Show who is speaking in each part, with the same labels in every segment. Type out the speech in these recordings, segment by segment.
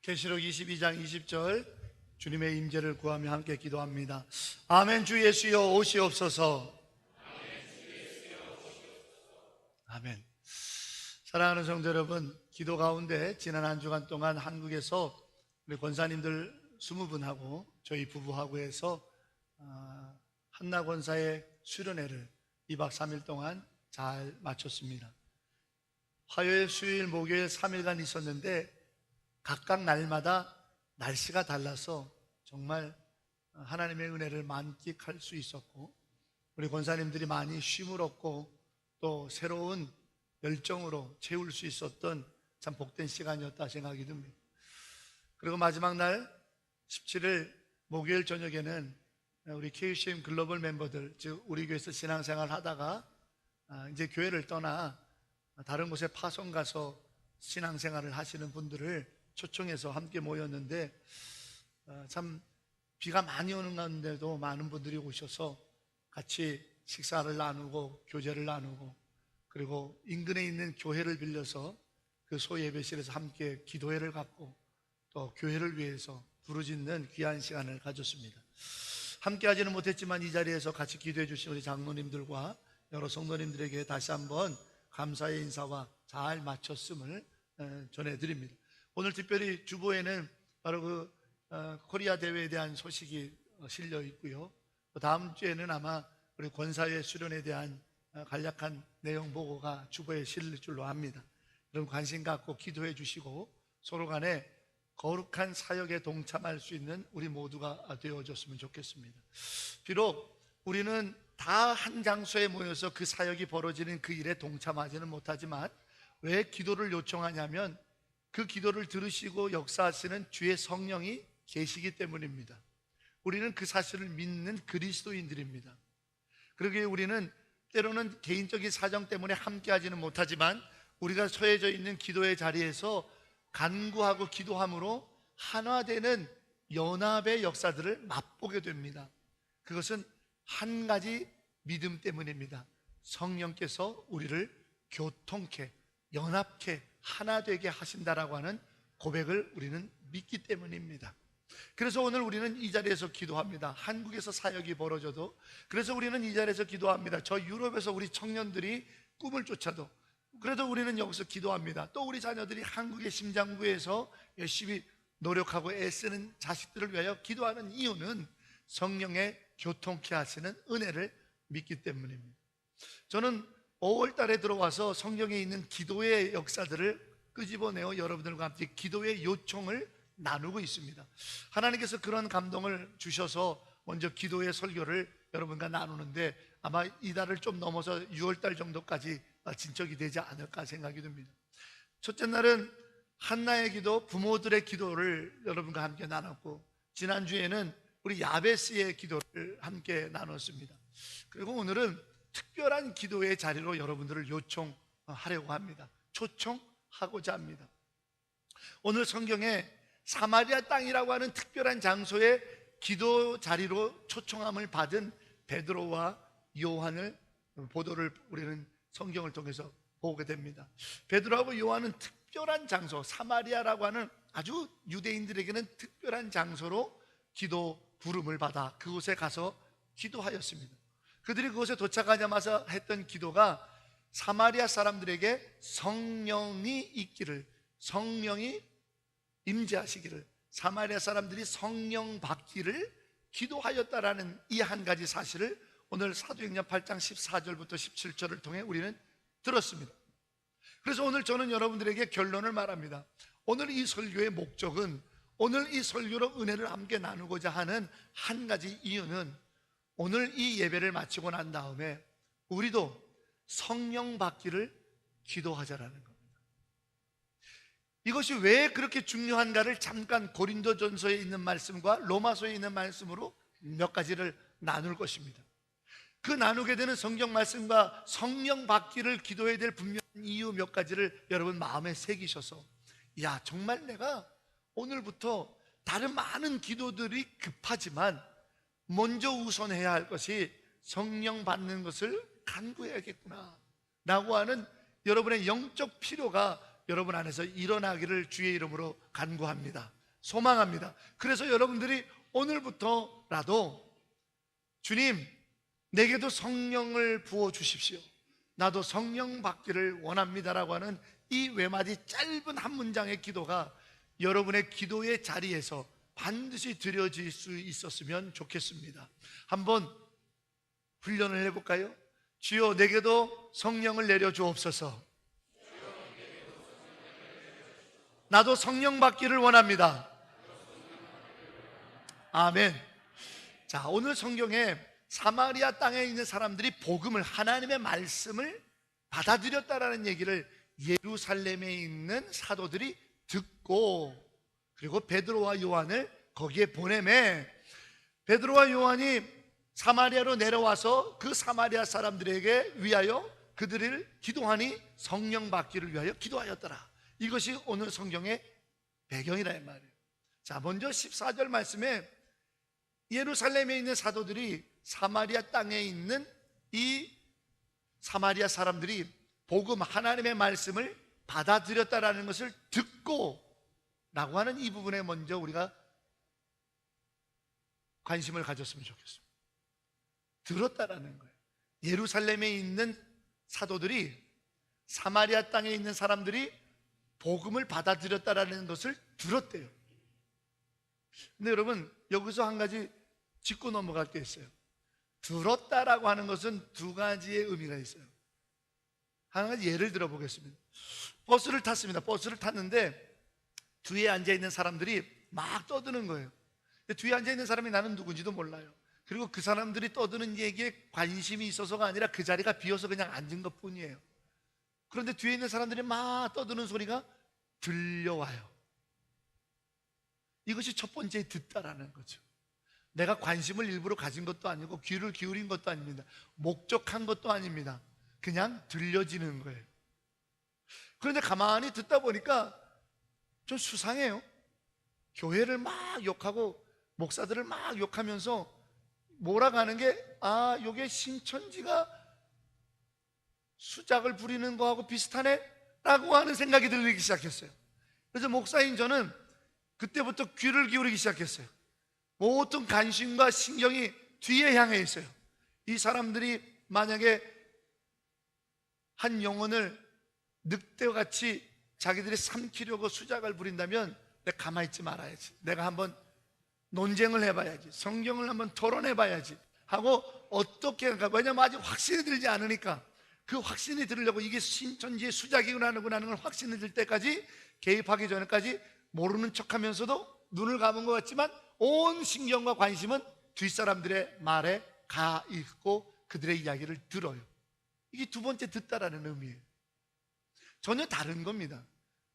Speaker 1: 계시록 22장 20절 주님의 임재를 구하며 함께 기도합니다. 아멘. 주 예수여 오시옵소서. 아멘. 사랑하는 성도 여러분, 기도 가운데 지난 한 주간 동안 한국에서 우리 권사님들 20분하고 저희 부부하고 해서 한나 권사의 수련회를 2박 3일 동안 잘 마쳤습니다. 화요일, 수요일, 목요일 3일간 있었는데 각각 날마다 날씨가 달라서 정말 하나님의 은혜를 만끽할 수 있었고, 우리 권사님들이 많이 쉼을 얻고 또 새로운 열정으로 채울 수 있었던 참 복된 시간이었다 생각이 듭니다. 그리고 마지막 날 17일 목요일 저녁에는 우리 KUCM 글로벌 멤버들, 즉 우리 교회에서 신앙생활 하다가 이제 교회를 떠나 다른 곳에 파송 가서 신앙생활을 하시는 분들을 초청해서 함께 모였는데, 참 비가 많이 오는 가운데도 많은 분들이 오셔서 같이 식사를 나누고 교제를 나누고, 그리고 인근에 있는 교회를 빌려서 그 소예배실에서 함께 기도회를 갖고 또 교회를 위해서 부르짖는 귀한 시간을 가졌습니다. 함께 하지는 못했지만 이 자리에서 같이 기도해 주신 우리 장로님들과 여러 성도님들에게 다시 한번 감사의 인사와 잘 마쳤음을 전해드립니다. 오늘 특별히 주보에는 바로 그 코리아 대회에 대한 소식이 실려 있고요, 다음 주에는 아마 우리 권사회 수련에 대한 간략한 내용 보고가 주보에 실릴 줄로 압니다. 여러분 관심 갖고 기도해 주시고 서로 간에 거룩한 사역에 동참할 수 있는 우리 모두가 되어줬으면 좋겠습니다. 비록 우리는 다 한 장소에 모여서 그 사역이 벌어지는 그 일에 동참하지는 못하지만 왜 기도를 요청하냐면 그 기도를 들으시고 역사하시는 주의 성령이 계시기 때문입니다. 우리는 그 사실을 믿는 그리스도인들입니다. 그러기에 우리는 때로는 개인적인 사정 때문에 함께 하지는 못하지만 우리가 처해져 있는 기도의 자리에서 간구하고 기도함으로 하나되는 연합의 역사들을 맛보게 됩니다. 그것은 한 가지 믿음 때문입니다. 성령께서 우리를 교통케, 연합케, 하나 되게 하신다라고 하는 고백을 우리는 믿기 때문입니다. 그래서 오늘 우리는 이 자리에서 기도합니다. 한국에서 사역이 벌어져도, 그래서 우리는 이 자리에서 기도합니다. 저 유럽에서 우리 청년들이 꿈을 쫓아도 그래도 우리는 여기서 기도합니다. 또 우리 자녀들이 한국의 심장부에서 열심히 노력하고 애쓰는 자식들을 위하여 기도하는 이유는 성령의 교통케 하시는 은혜를 믿기 때문입니다. 저는 5월 달에 들어와서 성경에 있는 기도의 역사들을 끄집어내어 여러분들과 함께 기도의 요청을 나누고 있습니다. 하나님께서 그런 감동을 주셔서 먼저 기도의 설교를 여러분과 나누는데 아마 이달을 좀 넘어서 6월 달 정도까지 진척이 되지 않을까 생각이 듭니다. 첫째 날은 한나의 기도, 부모들의 기도를 여러분과 함께 나눴고, 지난주에는 우리 야베스의 기도를 함께 나눴습니다. 그리고 오늘은 특별한 기도의 자리로 여러분들을 요청하려고 합니다. 초청하고자 합니다. 오늘 성경에 사마리아 땅이라고 하는 특별한 장소에 기도 자리로 초청함을 받은 베드로와 요한을 보도를 우리는 성경을 통해서 보게 됩니다. 베드로하고 요한은 특별한 장소, 사마리아라고 하는 아주 유대인들에게는 특별한 장소로 기도 부름을 받아 그곳에 가서 기도하였습니다. 그들이 그곳에 도착하자마자 했던 기도가 사마리아 사람들에게 성령이 있기를, 성령이 임재하시기를, 사마리아 사람들이 성령 받기를 기도하였다라는 이 한 가지 사실을 오늘 사도행전 8장 14절부터 17절을 통해 우리는 들었습니다. 그래서 오늘 저는 여러분들에게 결론을 말합니다. 오늘 이 설교의 목적은, 오늘 이 설교로 은혜를 함께 나누고자 하는 한 가지 이유는 오늘 이 예배를 마치고 난 다음에 우리도 성령 받기를 기도하자라는 겁니다. 이것이 왜 그렇게 중요한가를 잠깐 고린도전서에 있는 말씀과 로마서에 있는 말씀으로 몇 가지를 나눌 것입니다. 그 나누게 되는 성경 말씀과 성령 받기를 기도해야 될 분명한 이유 몇 가지를 여러분 마음에 새기셔서, 야, 정말 내가 오늘부터 다른 많은 기도들이 급하지만 먼저 우선해야 할 것이 성령 받는 것을 간구해야겠구나 라고 하는 여러분의 영적 필요가 여러분 안에서 일어나기를 주의 이름으로 간구합니다. 소망합니다. 그래서 여러분들이 오늘부터라도 주님, 내게도 성령을 부어 주십시오, 나도 성령 받기를 원합니다라고 하는 이 외마디 짧은 한 문장의 기도가 여러분의 기도의 자리에서 반드시 드려질 수 있었으면 좋겠습니다. 한번 훈련을 해볼까요? 주여, 내게도 성령을 내려 주옵소서. 나도 성령 받기를 원합니다. 아멘. 자, 오늘 성경에 사마리아 땅에 있는 사람들이 복음을, 하나님의 말씀을 받아들였다라는 얘기를 예루살렘에 있는 사도들이 듣고, 그리고 베드로와 요한을 거기에 보내매 베드로와 요한이 사마리아로 내려와서 그 사마리아 사람들에게 위하여 그들을 기도하니 성령 받기를 위하여 기도하였더라. 이것이 오늘 성경의 배경이라 이 말이에요. 자, 먼저 14절 말씀에 예루살렘에 있는 사도들이 사마리아 땅에 있는 이 사마리아 사람들이 복음, 하나님의 말씀을 받아들였다라는 것을 듣고 라고 하는 이 부분에 먼저 우리가 관심을 가졌으면 좋겠습니다. 들었다라는 거예요. 예루살렘에 있는 사도들이 사마리아 땅에 있는 사람들이 복음을 받아들였다라는 것을 들었대요. 근데 여러분, 여기서 한 가지 짚고 넘어갈 게 있어요. 들었다라고 하는 것은 두 가지의 의미가 있어요. 한 가지 예를 들어 보겠습니다. 버스를 탔습니다. 버스를 탔는데 뒤에 앉아있는 사람들이 막 떠드는 거예요. 근데 뒤에 앉아있는 사람이 나는 누군지도 몰라요. 그리고 그 사람들이 떠드는 얘기에 관심이 있어서가 아니라 그 자리가 비어서 그냥 앉은 것 뿐이에요. 그런데 뒤에 있는 사람들이 막 떠드는 소리가 들려와요. 이것이 첫 번째 듣다라는 거죠. 내가 관심을 일부러 가진 것도 아니고 귀를 기울인 것도 아닙니다. 목적한 것도 아닙니다. 그냥 들려지는 거예요. 그런데 가만히 듣다 보니까 좀 수상해요. 교회를 막 욕하고 목사들을 막 욕하면서 몰아가는 게, 아, 요게 신천지가 수작을 부리는 거하고 비슷하네? 라고 하는 생각이 들기 시작했어요. 그래서 목사인 저는 그때부터 귀를 기울이기 시작했어요. 모든 관심과 신경이 뒤에 향해 있어요. 이 사람들이 만약에 한 영혼을 늑대와 같이 자기들이 삼키려고 수작을 부린다면 내가 가만히 있지 말아야지, 내가 한번 논쟁을 해봐야지, 성경을 한번 토론해봐야지 하고 어떻게 할까. 왜냐면 아직 확신이 들지 않으니까. 그 확신이 들으려고 이게 신천지의 수작이구나 하는 걸 확신이 들 때까지, 개입하기 전까지 모르는 척하면서도 눈을 감은 것 같지만 온 신경과 관심은 뒷사람들의 말에 가 있고 그들의 이야기를 들어요. 이게 두 번째 듣다라는 의미예요. 전혀 다른 겁니다.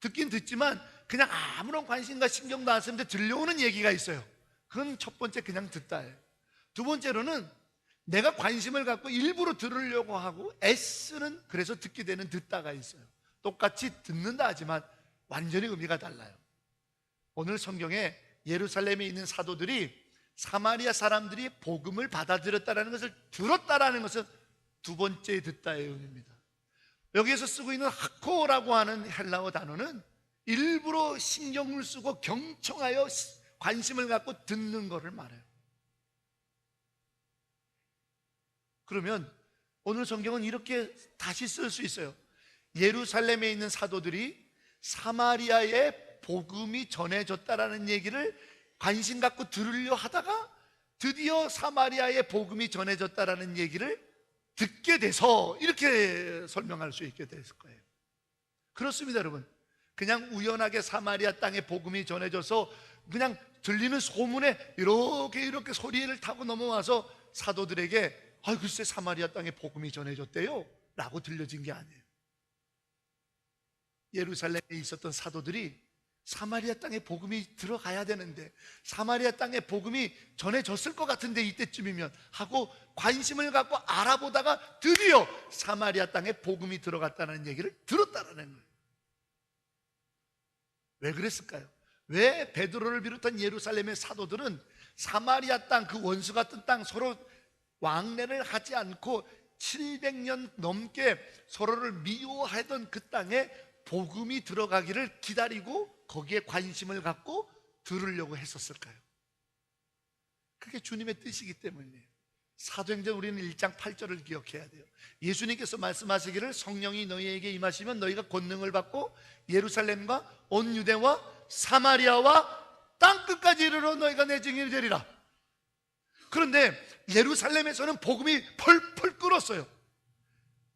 Speaker 1: 듣긴 듣지만 그냥 아무런 관심과 신경도 안 쓰는데 들려오는 얘기가 있어요. 그건 첫 번째 그냥 듣다예요. 두 번째로는 내가 관심을 갖고 일부러 들으려고 하고 애쓰는, 그래서 듣게 되는 듣다가 있어요. 똑같이 듣는다 하지만 완전히 의미가 달라요. 오늘 성경에 예루살렘에 있는 사도들이 사마리아 사람들이 복음을 받아들였다는 것을 들었다라는 것은 두 번째 듣다의 의미입니다. 여기에서 쓰고 있는 하코라고 하는 헬라어 단어는 일부러 신경을 쓰고 경청하여 관심을 갖고 듣는 것을 말해요. 그러면 오늘 성경은 이렇게 다시 쓸 수 있어요. 예루살렘에 있는 사도들이 사마리아에 복음이 전해졌다라는 얘기를 관심 갖고 들으려 하다가 드디어 사마리아에 복음이 전해졌다라는 얘기를 듣게 돼서 이렇게 설명할 수 있게 됐을 거예요. 그렇습니다, 여러분. 그냥 우연하게 사마리아 땅에 복음이 전해져서 그냥 들리는 소문에 이렇게 소리를 타고 넘어와서 사도들에게 글쎄 사마리아 땅에 복음이 전해졌대요 라고 들려진 게 아니에요. 예루살렘에 있었던 사도들이 사마리아 땅에 복음이 들어가야 되는데, 사마리아 땅에 복음이 전해졌을 것 같은데 이때쯤이면 하고 관심을 갖고 알아보다가 드디어 사마리아 땅에 복음이 들어갔다는 얘기를 들었다는 거예요. 왜 그랬을까요? 왜 베드로를 비롯한 예루살렘의 사도들은 사마리아 땅, 그 원수 같은 땅, 서로 왕래를 하지 않고 700년 넘게 서로를 미워하던 그 땅에 복음이 들어가기를 기다리고 거기에 관심을 갖고 들으려고 했었을까요? 그게 주님의 뜻이기 때문이에요. 사도행전 우리는 1장 8절을 기억해야 돼요. 예수님께서 말씀하시기를 성령이 너희에게 임하시면 너희가 권능을 받고 예루살렘과 온 유대와 사마리아와 땅끝까지 이르러 너희가 내 증인이 되리라. 그런데 예루살렘에서는 복음이 펄펄 끓었어요.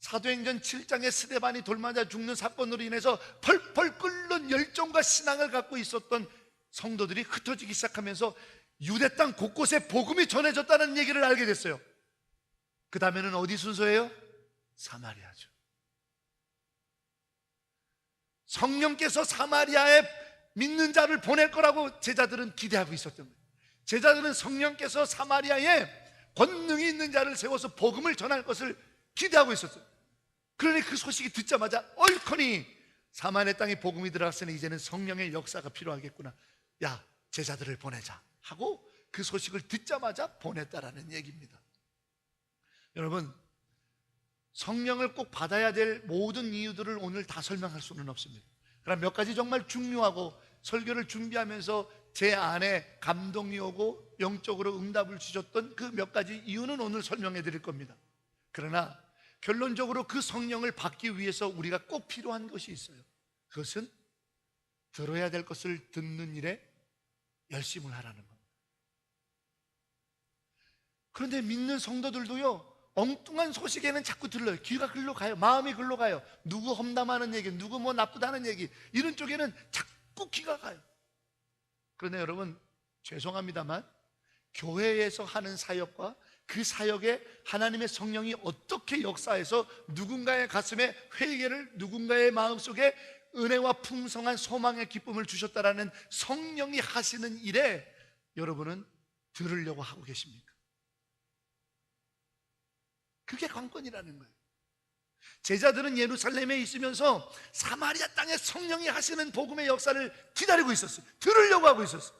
Speaker 1: 사도행전 7장에 스데반이 돌 맞아 죽는 사건으로 인해서 펄펄 끓는 열정과 신앙을 갖고 있었던 성도들이 흩어지기 시작하면서 유대 땅 곳곳에 복음이 전해졌다는 얘기를 알게 됐어요. 그 다음에는 어디 순서예요? 사마리아죠. 성령께서 사마리아에 믿는 자를 보낼 거라고 제자들은 기대하고 있었던 거예요. 제자들은 성령께서 사마리아에 권능이 있는 자를 세워서 복음을 전할 것을 기대하고 있었어요. 그러니 그 소식이 듣자마자 얼커니 사마리아 땅에 복음이 들어갔으니 이제는 성령의 역사가 필요하겠구나. 야, 제자들을 보내자 하고 그 소식을 듣자마자 보냈다라는 얘기입니다. 여러분, 성령을 꼭 받아야 될 모든 이유들을 오늘 다 설명할 수는 없습니다. 그러나 몇 가지 정말 중요하고 설교를 준비하면서 제 안에 감동이 오고 영적으로 응답을 주셨던 그 몇 가지 이유는 오늘 설명해 드릴 겁니다. 그러나 결론적으로 그 성령을 받기 위해서 우리가 꼭 필요한 것이 있어요. 그것은 들어야 될 것을 듣는 일에 열심을 하라는 겁니다. 그런데 믿는 성도들도요, 엉뚱한 소식에는 자꾸 들러요. 귀가 글로 가요. 마음이 글로 가요. 누구 험담하는 얘기, 누구 뭐 나쁘다는 얘기, 이런 쪽에는 자꾸 귀가 가요. 그런데 여러분, 죄송합니다만 교회에서 하는 사역과 그 사역에 하나님의 성령이 어떻게 역사해서 누군가의 가슴에 회개를, 누군가의 마음속에 은혜와 풍성한 소망의 기쁨을 주셨다라는 성령이 하시는 일에 여러분은 들으려고 하고 계십니까? 그게 관건이라는 거예요. 제자들은 예루살렘에 있으면서 사마리아 땅에 성령이 하시는 복음의 역사를 기다리고 있었어요. 들으려고 하고 있었어요.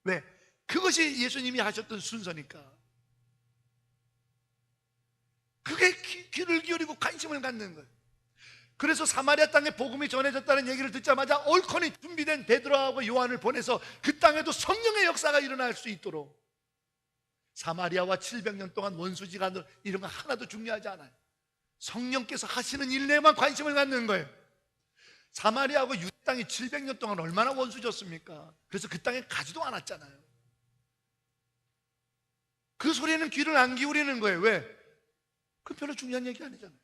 Speaker 1: 왜? 그것이 예수님이 하셨던 순서니까. 그게 귀를 기울이고 관심을 갖는 거예요. 그래서 사마리아 땅에 복음이 전해졌다는 얘기를 듣자마자 얼커니 준비된 베드로하고 요한을 보내서 그 땅에도 성령의 역사가 일어날 수 있도록, 사마리아와 700년 동안 원수지가 이런 거 하나도 중요하지 않아요. 성령께서 하시는 일에만 관심을 갖는 거예요. 사마리아하고 유대 땅이 700년 동안 얼마나 원수졌습니까? 그래서 그 땅에 가지도 않았잖아요. 그 소리에는 귀를 안 기울이는 거예요. 왜? 그 별로 중요한 얘기 아니잖아요.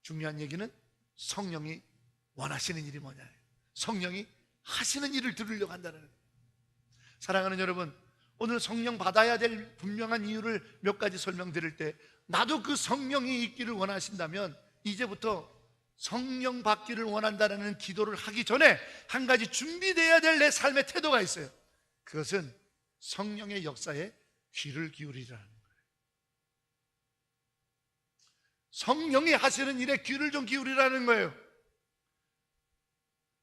Speaker 1: 중요한 얘기는 성령이 원하시는 일이 뭐냐, 성령이 하시는 일을 들으려고 한다는 거예요. 사랑하는 여러분, 오늘 성령 받아야 될 분명한 이유를 몇 가지 설명드릴 때, 나도 그 성령이 있기를 원하신다면 이제부터 성령 받기를 원한다는 기도를 하기 전에 한 가지 준비되어야 될 내 삶의 태도가 있어요. 그것은 성령의 역사에 귀를 기울이라는 거예요. 성령이 하시는 일에 귀를 좀 기울이라는 거예요.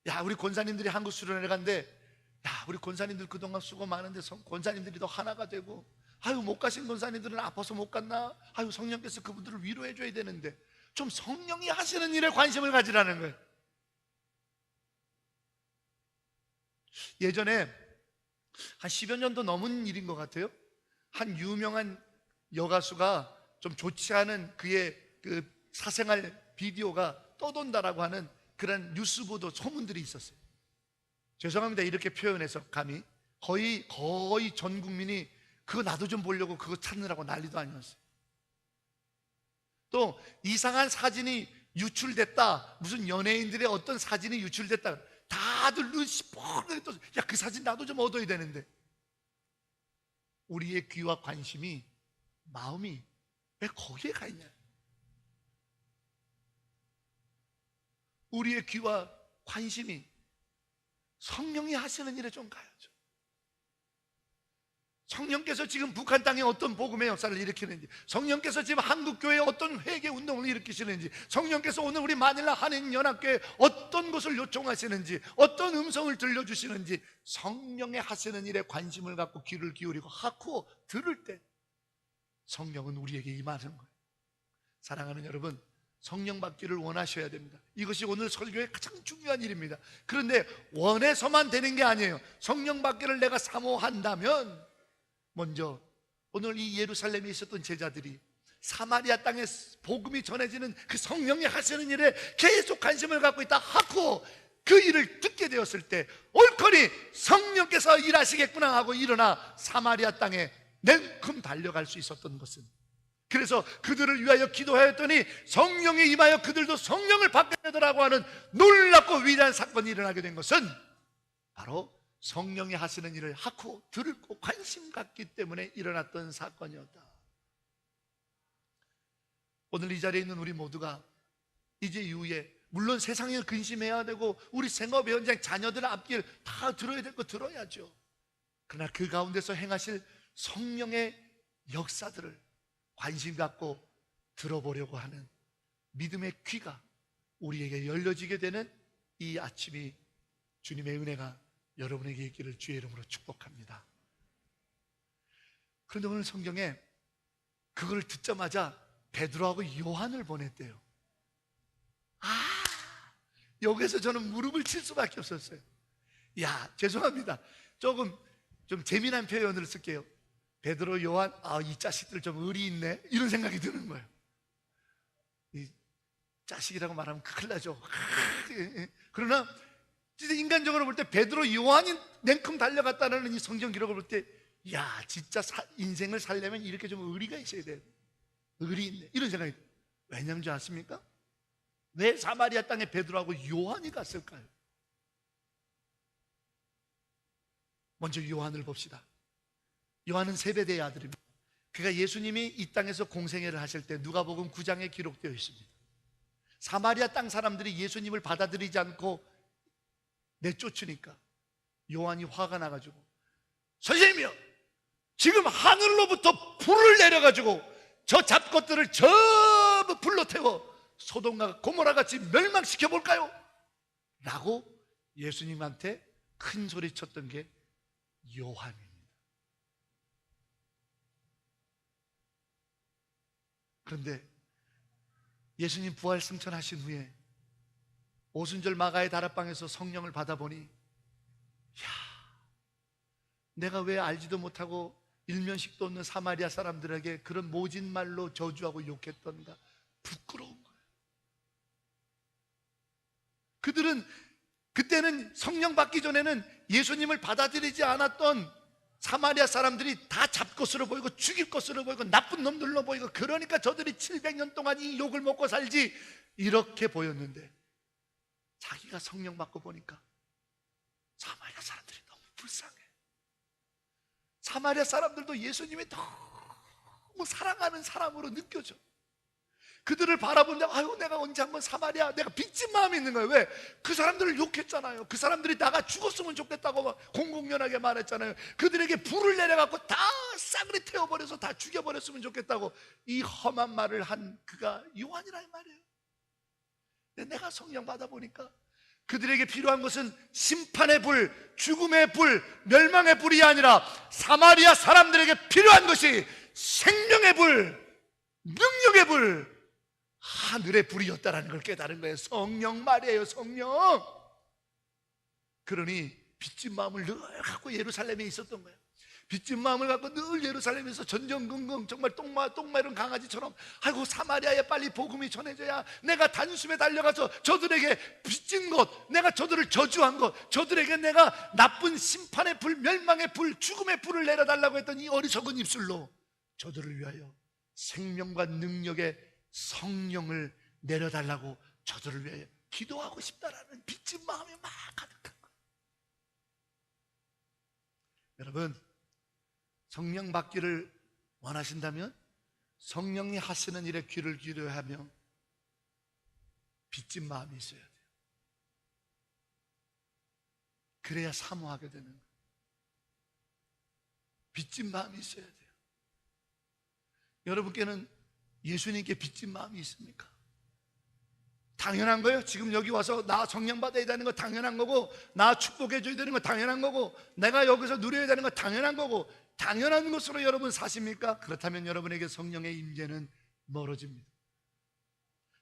Speaker 1: 야, 우리 권사님들이 한국 수련회 갔는데, 야, 우리 권사님들 그동안 수고 많은데 권사님들이 더 하나가 되고, 아유, 못 가신 권사님들은 아파서 못 갔나? 아유, 성령께서 그분들을 위로해 줘야 되는데, 좀 성령이 하시는 일에 관심을 가지라는 거예요. 예전에 한 10여 년도 넘은 일인 것 같아요. 한 유명한 여가수가 좀 좋지 않은 그의 그 사생활 비디오가 떠돈다라고 하는 그런 뉴스 보도 소문들이 있었어요. 죄송합니다, 이렇게 표현해서 감히 거의 전 국민이 그거 나도 좀 보려고 그거 찾느라고 난리도 아니었어요. 또 이상한 사진이 유출됐다, 무슨 연예인들의 어떤 사진이 유출됐다, 다들 눈이 시뻘겋게 떠서, 야, 그 사진 나도 좀 얻어야 되는데. 우리의 귀와 관심이, 마음이 왜 거기에 가 있냐? 우리의 귀와 관심이 성령이 하시는 일에 좀 가야죠. 성령께서 지금 북한 땅에 어떤 복음의 역사를 일으키는지, 성령께서 지금 한국교회에 어떤 회개 운동을 일으키시는지, 성령께서 오늘 우리 마닐라 한인연합교회에 어떤 것을 요청하시는지, 어떤 음성을 들려주시는지, 성령의 하시는 일에 관심을 갖고 귀를 기울이고 하고 들을 때 성령은 우리에게 임하는 거예요. 사랑하는 여러분, 성령 받기를 원하셔야 됩니다. 이것이 오늘 설교의 가장 중요한 일입니다. 그런데 원해서만 되는 게 아니에요. 성령 받기를 내가 사모한다면 먼저 오늘 이 예루살렘에 있었던 제자들이 사마리아 땅에 복음이 전해지는 그 성령이 하시는 일에 계속 관심을 갖고 있다 하고 그 일을 듣게 되었을 때 옳거니 성령께서 일하시겠구나 하고 일어나 사마리아 땅에 냉큼 달려갈 수 있었던 것은, 그래서 그들을 위하여 기도하였더니 성령이 임하여 그들도 성령을 받게 되더라고 하는 놀랍고 위대한 사건이 일어나게 된 것은 바로 성령이 하시는 일을 하고 들고 관심 갖기 때문에 일어났던 사건이었다. 오늘 이 자리에 있는 우리 모두가 이제 이후에 물론 세상에 근심해야 되고 우리 생업의 현장 자녀들 앞길 다 들어야 될 거 들어야죠. 그러나 그 가운데서 행하실 성령의 역사들을 관심 갖고 들어보려고 하는 믿음의 귀가 우리에게 열려지게 되는 이 아침이 주님의 은혜가 여러분에게 있기를 주의 이름으로 축복합니다. 그런데 오늘 성경에 그걸 듣자마자 베드로하고 요한을 보냈대요. 여기서 저는 무릎을 칠 수밖에 없었어요. 죄송합니다. 조금 좀 재미난 표현을 쓸게요. 베드로, 요한, 이 자식들 좀 의리 있네, 이런 생각이 드는 거예요. 이 자식이라고 말하면 큰일 나죠. 그러나 진짜 인간적으로 볼 때 베드로, 요한이 냉큼 달려갔다는 이 성경 기록을 볼 때 진짜 인생을 살려면 이렇게 좀 의리가 있어야 돼. 의리 있네, 이런 생각이 들어요. 왜냐면 줄 아십니까? 왜 사마리아 땅에 베드로하고 요한이 갔을까요? 먼저 요한을 봅시다. 요한은 세베대의 아들입니다. 그가 예수님이 이 땅에서 공생애를 하실 때 누가복음 9장에 기록되어 있습니다. 사마리아 땅 사람들이 예수님을 받아들이지 않고 내쫓으니까 요한이 화가 나가지고, 선생님이요, 지금 하늘로부터 불을 내려가지고 저 잡것들을 전부 불로 태워 소돔과 고모라 같이 멸망시켜 볼까요? 라고 예수님한테 큰 소리 쳤던 게 요한입니다. 그런데 예수님 부활 승천하신 후에 오순절 마가의 다락방에서 성령을 받아보니 내가 왜 알지도 못하고 일면식도 없는 사마리아 사람들에게 그런 모진 말로 저주하고 욕했던가, 부끄러운 거예요. 그들은 그때는 성령 받기 전에는 예수님을 받아들이지 않았던 사마리아 사람들이 다 잡것으로 보이고 죽일 것으로 보이고 나쁜 놈들로 보이고, 그러니까 저들이 700년 동안 이 욕을 먹고 살지, 이렇게 보였는데 자기가 성령 받고 보니까 사마리아 사람들이 너무 불쌍해. 사마리아 사람들도 예수님이 너무 사랑하는 사람으로 느껴져. 그들을 바라보는데 내가 언제 한번 사마리아, 내가 빚진 마음이 있는 거예요. 왜? 그 사람들을 욕했잖아요. 그 사람들이 나가 죽었으면 좋겠다고 막 공공연하게 말했잖아요. 그들에게 불을 내려갖고 다 싸그리 태워버려서 다 죽여버렸으면 좋겠다고 이 험한 말을 한 그가 요한이란 말이에요. 근데 내가 성령 받아보니까 그들에게 필요한 것은 심판의 불, 죽음의 불, 멸망의 불이 아니라 사마리아 사람들에게 필요한 것이 생명의 불, 능력의 불, 하늘의 불이었다라는 걸 깨달은 거예요. 성령 말이에요, 성령. 그러니 빚진 마음을 늘 갖고 예루살렘에 있었던 거예요. 빚진 마음을 갖고 늘 예루살렘에서 전전긍긍, 정말 똥마른 강아지처럼 사마리아에 빨리 복음이 전해져야 내가 단숨에 달려가서 저들에게 빚진 것, 내가 저들을 저주한 것, 저들에게 내가 나쁜 심판의 불, 멸망의 불, 죽음의 불을 내려달라고 했던 이 어리석은 입술로 저들을 위하여 생명과 능력의 성령을 내려달라고 저들을 위하여 기도하고 싶다라는 빚진 마음이 막 가득한 거예요. 여러분, 성령 받기를 원하신다면 성령이 하시는 일에 귀를 기울여야 하며 빚진 마음이 있어야 돼요. 그래야 사모하게 되는 거예요. 빚진 마음이 있어야 돼요. 여러분께는 예수님께 빚진 마음이 있습니까? 당연한 거예요. 지금 여기 와서 나 성령 받아야 되는 거 당연한 거고, 나 축복해 줘야 되는 거 당연한 거고, 내가 여기서 누려야 되는 거 당연한 거고, 당연한 것으로 여러분 사십니까? 그렇다면 여러분에게 성령의 임재는 멀어집니다.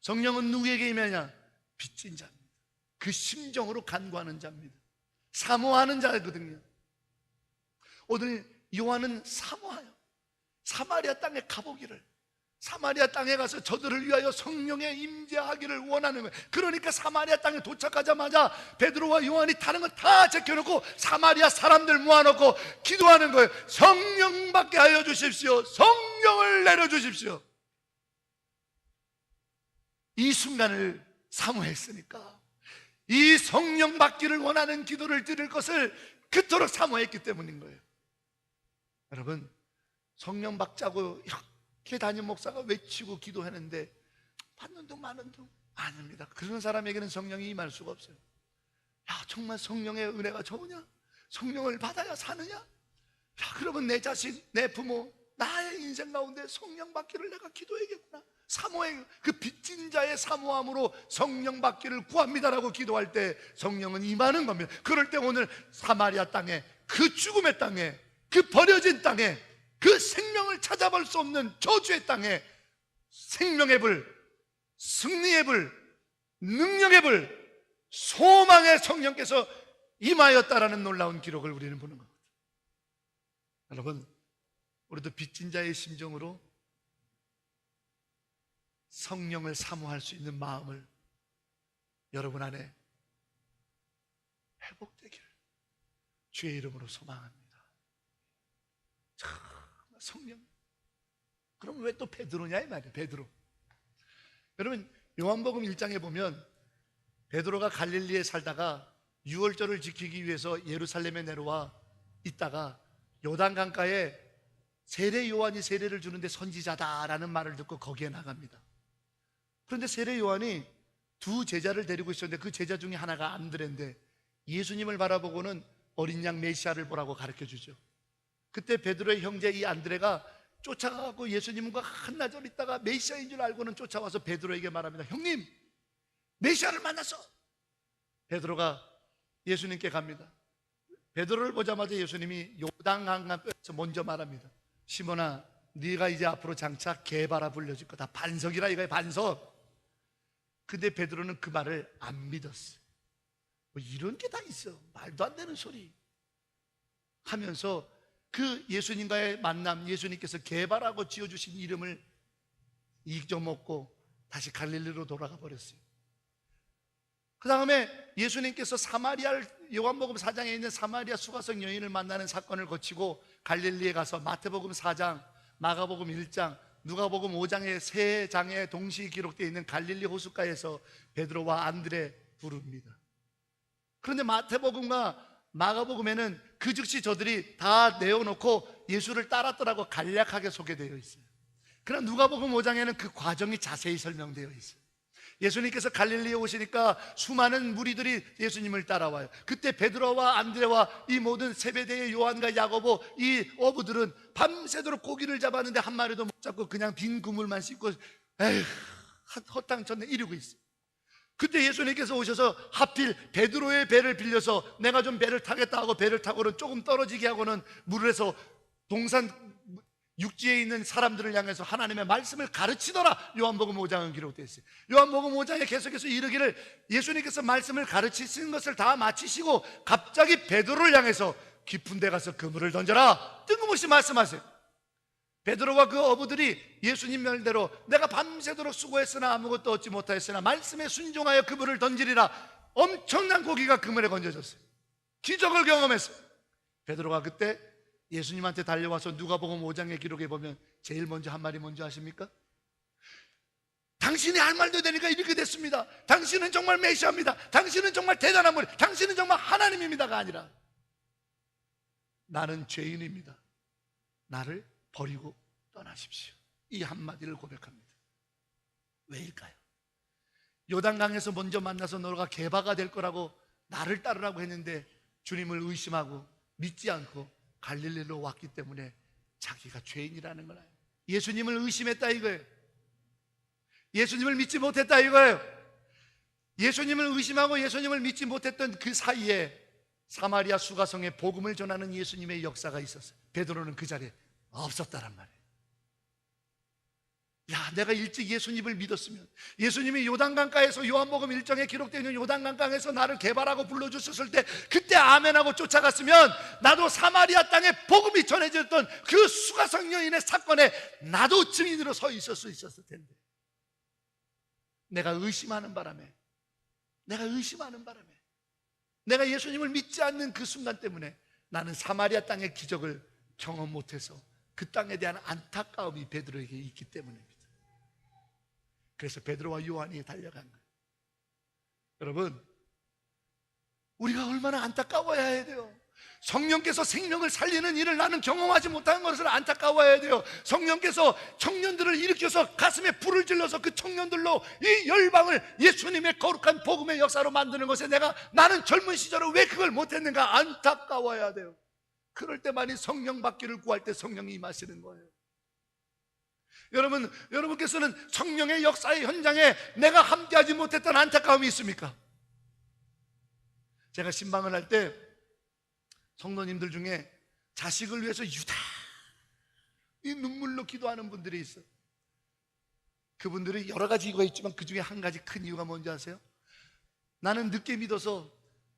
Speaker 1: 성령은 누구에게 임하냐? 빚진 자입니다. 그 심정으로 간구하는 자입니다. 사모하는 자거든요. 오늘 요한은 사모하여 사마리아 땅에 가보기를, 사마리아 땅에 가서 저들을 위하여 성령의 임재하기를 원하는 거예요. 그러니까 사마리아 땅에 도착하자마자 베드로와 요한이 다른 거 다 제껴놓고 사마리아 사람들 모아놓고 기도하는 거예요. 성령 받게 하여 주십시오. 성령을 내려주십시오. 이 순간을 사모했으니까, 이 성령 받기를 원하는 기도를 드릴 것을 그토록 사모했기 때문인 거예요. 여러분, 성령 받자고 이렇게 담임 목사가 외치고 기도했는데 받는 둥 마는 둥 아닙니다. 그런 사람에게는 성령이 임할 수가 없어요. 야, 정말 성령의 은혜가 좋으냐? 성령을 받아야 사느냐? 야, 그러면 내 자식, 내 부모, 나의 인생 가운데 성령 받기를 내가 기도해야겠구나. 사모의 그 빚진 자의 사모함으로 성령 받기를 구합니다라고 기도할 때 성령은 임하는 겁니다. 그럴 때 오늘 사마리아 땅에, 그 죽음의 땅에, 그 버려진 땅에, 그 생명을 찾아볼 수 없는 저주의 땅에 생명의 불, 승리의 불, 능력의 불, 소망의 성령께서 임하였다라는 놀라운 기록을 우리는 보는 겁니다. 여러분, 우리도 빚진 자의 심정으로 성령을 사모할 수 있는 마음을 여러분 안에 회복되기를 주의 이름으로 소망합니다. 성령. 그럼 왜 또 베드로냐 이 말이에요. 베드로. 여러분, 요한복음 1장에 보면 베드로가 갈릴리에 살다가 유월절을 지키기 위해서 예루살렘에 내려와 있다가 요단강가에 세례 요한이 세례를 주는데 선지자다라는 말을 듣고 거기에 나갑니다. 그런데 세례 요한이 두 제자를 데리고 있었는데 그 제자 중에 하나가 안드레인데 예수님을 바라보고는 어린 양 메시아를 보라고 가르쳐 주죠. 그때 베드로의 형제 이 안드레가 쫓아가고 예수님과 한나절 있다가 메시아인 줄 알고는 쫓아와서 베드로에게 말합니다. 형님, 메시아를 만났어. 베드로가 예수님께 갑니다. 베드로를 보자마자 예수님이 요단강가에서 먼저 말합니다. 시몬아, 네가 이제 앞으로 장차 게바라 불려질 거다. 반석이라 이거야, 반석. 근데 베드로는 그 말을 안 믿었어요. 뭐 이런 게 다 있어, 말도 안 되는 소리 하면서 그 예수님과의 만남, 예수님께서 게바라고 지어주신 이름을 잊어먹고 다시 갈릴리로 돌아가 버렸어요. 그 다음에 예수님께서 요한복음 4장에 있는 사마리아 수가성 여인을 만나는 사건을 거치고 갈릴리에 가서 마태복음 4장, 마가복음 1장, 누가복음 5장의 세 장에 동시에 기록되어 있는 갈릴리 호숫가에서 베드로와 안드레 부릅니다. 그런데 마태복음과 마가복음에는 그 즉시 저들이 다 내어놓고 예수를 따랐더라고 간략하게 소개되어 있어요. 그러나 누가복음 5장에는 그 과정이 자세히 설명되어 있어요. 예수님께서 갈릴리에 오시니까 수많은 무리들이 예수님을 따라와요. 그때 베드로와 안드레와 이 모든 세베대의 요한과 야고보 이 어부들은 밤새도록 고기를 잡았는데 한 마리도 못 잡고 그냥 빈 그물만 씻고 에휴, 허탕쳤네 이러고 있어요. 그때 예수님께서 오셔서 하필 베드로의 배를 빌려서 내가 좀 배를 타겠다 하고 배를 타고는 조금 떨어지게 하고는 물에서 동산 육지에 있는 사람들을 향해서 하나님의 말씀을 가르치더라. 요한복음 5장은 기록되어 있어요. 요한복음 5장에 계속해서 이르기를 예수님께서 말씀을 가르치신 것을 다 마치시고 갑자기 베드로를 향해서 깊은 데 가서 그물을 던져라 뜬금없이 말씀하세요. 베드로와 그 어부들이 예수님 말대로 내가 밤새도록 수고했으나 아무것도 얻지 못하였으나 말씀에 순종하여 그물을 던지리라. 엄청난 고기가 그물에 건져졌어요. 기적을 경험했어요. 베드로가 그때 예수님한테 달려와서 누가복음 5장의 기록에 보면 제일 먼저 한 말이 뭔지 아십니까? 당신이 할 말도 되니까 이렇게 됐습니다. 당신은 정말 메시아입니다. 당신은 정말 대단한 분, 당신은 정말 하나님입니다가 아니라 나는 죄인입니다. 나를 버리고 떠나십시오. 이 한마디를 고백합니다. 왜일까요? 요단강에서 먼저 만나서 너가 게바가 될 거라고 나를 따르라고 했는데 주님을 의심하고 믿지 않고 갈릴리로 왔기 때문에 자기가 죄인이라는 걸 알아요. 예수님을 의심했다 이거예요. 예수님을 믿지 못했다 이거예요. 예수님을 의심하고 예수님을 믿지 못했던 그 사이에 사마리아 수가성에 복음을 전하는 예수님의 역사가 있었어요. 베드로는 그 자리에 없었다란 말이에요. 야, 내가 일찍 예수님을 믿었으면, 예수님이 요단강가에서 요한복음 1장에 기록되어 있는 요단강가에서 나를 개발하고 불러주셨을 때 그때 아멘하고 쫓아갔으면 나도 사마리아 땅에 복음이 전해졌던 그 수가성 여인의 사건에 나도 증인으로 서 있을 수 있었을 텐데, 내가 의심하는 바람에 내가 예수님을 믿지 않는 그 순간 때문에 나는 사마리아 땅의 기적을 경험 못해서 그 땅에 대한 안타까움이 베드로에게 있기 때문입니다. 그래서 베드로와 요한이 달려간 거예요. 여러분, 우리가 얼마나 안타까워야 해야 돼요. 성령께서 생명을 살리는 일을 나는 경험하지 못하는 것을 안타까워해야 돼요. 성령께서 청년들을 일으켜서 가슴에 불을 질러서 그 청년들로 이 열방을 예수님의 거룩한 복음의 역사로 만드는 것에 나는 젊은 시절에 왜 그걸 못했는가 안타까워야 돼요. 그럴 때만이 성령 받기를 구할 때 성령이 임하시는 거예요. 여러분께서는 성령의 역사의 현장에 내가 함께하지 못했던 안타까움이 있습니까? 제가 신방을 할 때 성도님들 중에 자식을 위해서 유달히 눈물로 기도하는 분들이 있어요. 그분들이 여러 가지 이유가 있지만 그 중에 한 가지 큰 이유가 뭔지 아세요? 나는 늦게 믿어서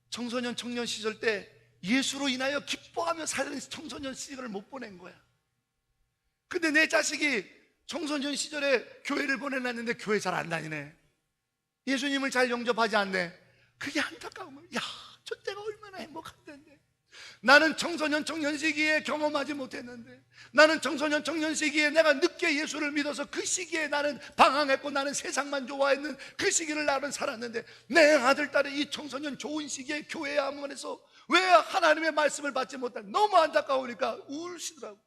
Speaker 1: 청소년 청년 시절 때 예수로 인하여 기뻐하며 사는 청소년 시절을 못 보낸 거야. 근데 내 자식이 청소년 시절에 교회를 보내놨는데 교회 잘 안 다니네, 예수님을 잘 영접하지 않네. 그게 안타까운 거야. 야, 저 때가 얼마나 행복한 텐데, 나는 청소년 청년 시기에 경험하지 못했는데, 나는 청소년 청년 시기에 내가 늦게 예수를 믿어서 그 시기에 나는 방황했고 나는 세상만 좋아했는 그 시기를 나는 살았는데, 내 아들 딸이 이 청소년 좋은 시기에 교회에 안문해서 왜 하나님의 말씀을 받지 못한, 너무 안타까우니까 울시더라고.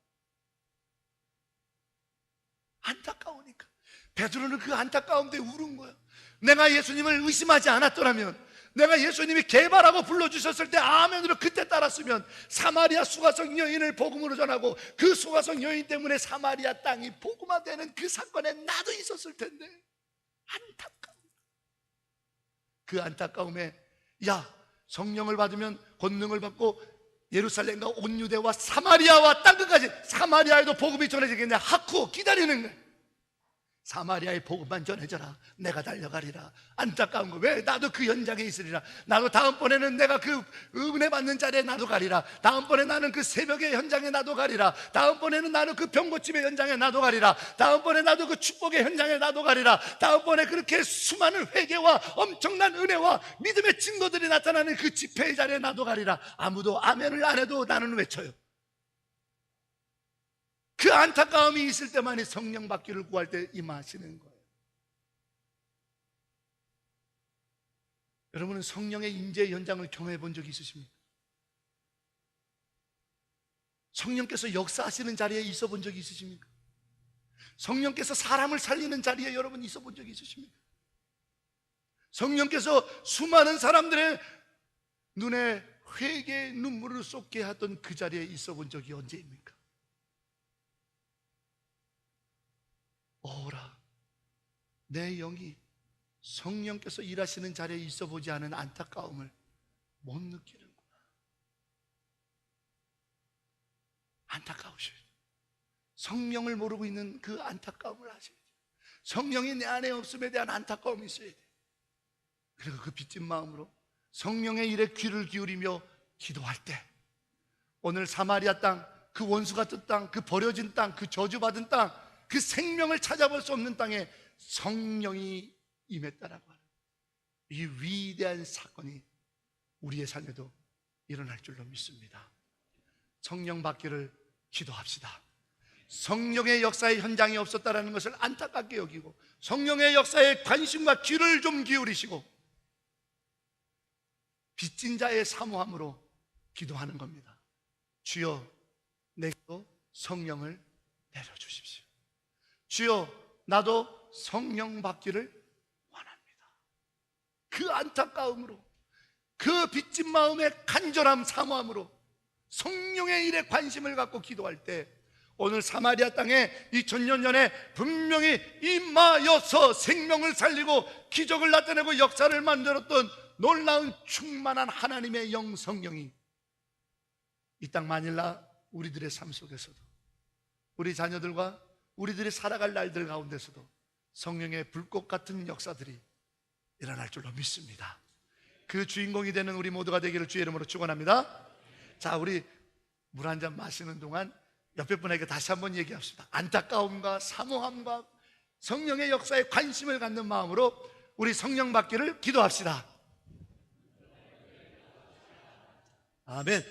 Speaker 1: 안타까우니까. 베드로는 그 안타까움 때문에 울은 거야. 내가 예수님을 의심하지 않았더라면, 내가 예수님이 개발하고 불러주셨을 때 아멘으로 그때 따랐으면 사마리아 수가성 여인을 복음으로 전하고 그 수가성 여인 때문에 사마리아 땅이 복음화되는 그 사건에 나도 있었을 텐데. 안타까움. 그 안타까움에, 야, 성령을 받으면 권능을 받고 예루살렘과 온 유대와 사마리아와 땅끝까지, 사마리아에도 복음이 전해지겠냐 하고 기다리는 거예요. 사마리아의 복음만 전해져라, 내가 달려가리라. 안타까운 거, 왜? 나도 그 현장에 있으리라. 나도 다음번에는 내가 그 은혜 받는 자리에 나도 가리라. 다음번에 나는 그 새벽의 현장에 나도 가리라. 다음번에는 나는 그 병고침의 현장에 나도 가리라. 다음번에 나도 그 축복의 현장에 나도 가리라. 다음번에 그렇게 수많은 회개와 엄청난 은혜와 믿음의 증거들이 나타나는 그 집회의 자리에 나도 가리라. 아무도 아멘을 안 해도 나는 외쳐요. 그 안타까움이 있을 때만이 성령 받기를 구할 때 임하시는 거예요. 여러분은 성령의 임재 현장을 경험해 본 적이 있으십니까? 성령께서 역사하시는 자리에 있어 본 적이 있으십니까? 성령께서 사람을 살리는 자리에 여러분 있어 본 적이 있으십니까? 성령께서 수많은 사람들의 눈에 회개의 눈물을 쏟게 하던 그 자리에 있어 본 적이 언제입니까? 오라, 내 영이 성령께서 일하시는 자리에 있어 보지 않은 안타까움을 못 느끼는구나. 안타까우셔요. 성령을 모르고 있는 그 안타까움을 하셔야죠. 성령이 내 안에 없음에 대한 안타까움이 있어야 돼요. 그리고 그 빚진 마음으로 성령의 일에 귀를 기울이며 기도할 때, 오늘 사마리아 땅, 그 원수 같은 땅, 그 버려진 땅, 그 저주받은 땅, 그 생명을 찾아볼 수 없는 땅에 성령이 임했다라고 하는 이 위대한 사건이 우리의 삶에도 일어날 줄로 믿습니다. 성령 받기를 기도합시다. 성령의 역사의 현장이 없었다라는 것을 안타깝게 여기고 성령의 역사에 관심과 귀를 좀 기울이시고 빚진 자의 사모함으로 기도하는 겁니다. 주여, 내게도 성령을 내려주십시오. 주여, 나도 성령 받기를 원합니다. 그 안타까움으로, 그 빚진 마음의 간절함 사모함으로 성령의 일에 관심을 갖고 기도할 때, 오늘 사마리아 땅에 2000년 전에 분명히 임하여서 생명을 살리고 기적을 나타내고 역사를 만들었던 놀라운 충만한 하나님의 영 성령이 이 땅 마닐라 우리들의 삶 속에서도, 우리 자녀들과 우리들이 살아갈 날들 가운데서도 성령의 불꽃 같은 역사들이 일어날 줄로 믿습니다. 그 주인공이 되는 우리 모두가 되기를 주의 이름으로 축원합니다. 자, 우리 물 한 잔 마시는 동안 옆에 분에게 다시 한번 얘기합시다. 안타까움과 사모함과 성령의 역사에 관심을 갖는 마음으로 우리 성령 받기를 기도합시다. 아멘.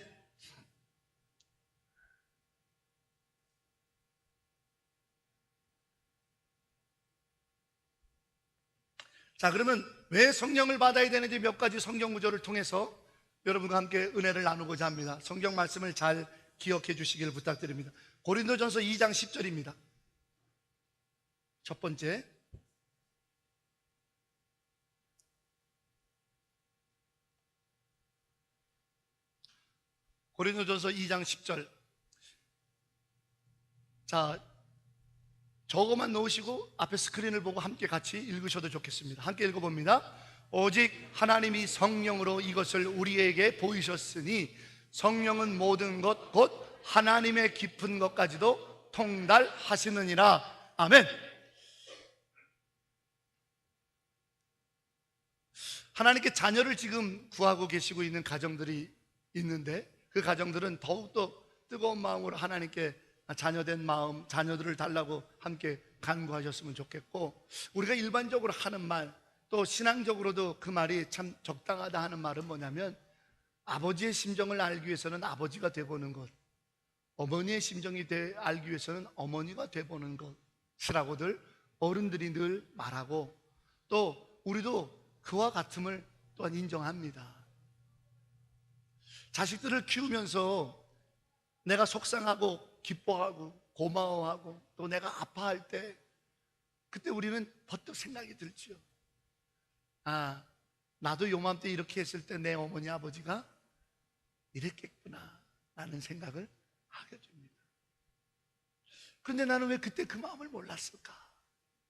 Speaker 1: 자, 그러면 왜 성령을 받아야 되는지 몇 가지 성경 구절을 통해서 여러분과 함께 은혜를 나누고자 합니다. 성경 말씀을 잘 기억해 주시기를 부탁드립니다. 고린도전서 2장 10절입니다. 첫 번째, 고린도전서 2장 10절. 자, 저거만 놓으시고 앞에 스크린을 보고 함께 같이 읽으셔도 좋겠습니다. 함께 읽어봅니다. 오직 하나님이 성령으로 이것을 우리에게 보이셨으니 성령은 모든 것 곧 하나님의 깊은 것까지도 통달하시느니라. 아멘. 하나님께 자녀를 지금 구하고 계시고 있는 가정들이 있는데 그 가정들은 더욱더 뜨거운 마음으로 하나님께 자녀된 마음, 자녀들을 달라고 함께 간구하셨으면 좋겠고, 우리가 일반적으로 하는 말, 또 신앙적으로도 그 말이 참 적당하다 하는 말은 뭐냐면, 아버지의 심정을 알기 위해서는 아버지가 되보는 것, 어머니의 심정이 알기 위해서는 어머니가 되보는 것이라고들 어른들이 늘 말하고, 또 우리도 그와 같음을 또한 인정합니다. 자식들을 키우면서 내가 속상하고 기뻐하고 고마워하고 또 내가 아파할 때, 그때 우리는 버뜩 생각이 들지요. 아, 나도 요맘때 이렇게 했을 때 내 어머니 아버지가 이랬겠구나 라는 생각을 하게 됩니다. 그런데 나는 왜 그때 그 마음을 몰랐을까?